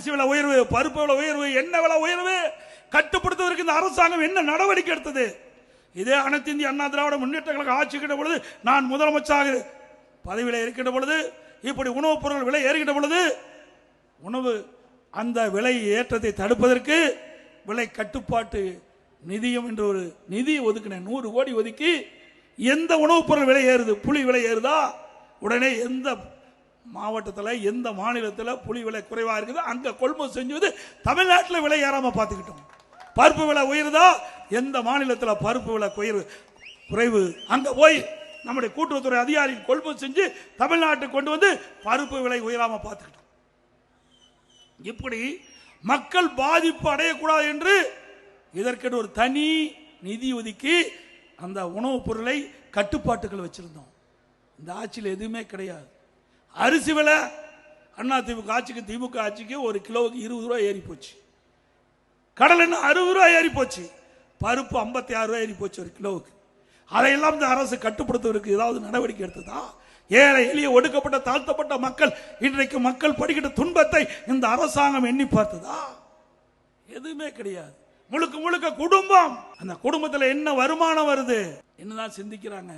அரிசி விலை உயர்வு, பருப்பு விலை உயர்வு, எண்ணெய் விலை உயர்வு கட்டுப்படுத்துவதற்கு இந்த அரசாங்கம் என்ன நடவடிக்கை எடுத்தது? இதே அனைத்து இந்திய அண்ணா திராவிட முன்னேற்ற கழக ஆட்சிக்கின்ற பொழுது, நான் முதலமைச்சராக பதவியில் இருக்கின்ற பொழுது, இப்படி உணவுப் பொருட்கள் விலை ஏறுகின்ற பொழுது, உணவு அந்த விலை ஏற்றத்தை தடுப்பதற்கு விலை கட்டுப்பாட்டு நிதியம் என்று ஒரு நிதி ஒதுக்கினேன். 100 கோடி ஒதுக்கி எந்த உணவுப் பொருள் விலை ஏறுது, புளி விலை ஏறுதா, உடனே எந்த மாவட்டத்தில் எந்த மாநிலத்தில் புளி விலை குறைவாக இருக்குது அங்கே கொள்முதல் செஞ்சது தமிழ்நாட்டில் விலை ஏறாமல் பார்த்துக்கிட்டோம். பருப்பு விலை உயருதா, எந்த மாநிலத்தில் பருப்பு விலை குறைவு அங்கே போய் நம்முடைய கூட்டுறவுத்துறை அதிகாரி கொள்முதல் செஞ்சு தமிழ்நாட்டுக்கு கொண்டு வந்து பருப்பு விலை உயராமல் பார்த்துக்கிட்டோம். இப்படி மக்கள் பாதிப்பு அடையக்கூடாது என்று இதற்கென்று ஒரு தனி நிதி ஒதுக்கி அந்த உணவுப் பொருளை கட்டுப்பாட்டுகள் வச்சிருந்தோம். இந்த ஆட்சியில் எதுவுமே கிடையாது. அரிசி விலை அண்ணா திமுக ஆட்சிக்கு திமுக ஆட்சிக்கு ஒரு கிலோவுக்கு 20 ரூபாய் ஏறி போச்சு. கடல் எண்ணெய் 60 ரூபாய் ஏறி போச்சு. பருப்பு 56 ரூபாய் ஏறி போச்சு ஒரு கிலோவுக்கு. அதையெல்லாம் இந்த அரசு கட்டுப்படுத்துவதற்கு ஏதாவது நடவடிக்கை எடுத்ததா? ஏழை எளிய ஒடுக்கப்பட்ட தாழ்த்தப்பட்ட மக்கள் இன்றைக்கு மக்கள் படுகின்ற துன்பத்தை இந்த அரசாங்கம் எண்ணி பார்த்ததா? எதுவுமே கிடையாது. முழுக்க முழுக்க குடும்பம், அந்த குடும்பத்தில் என்ன வருமானம் வருது என்னதான் சிந்திக்கிறாங்க.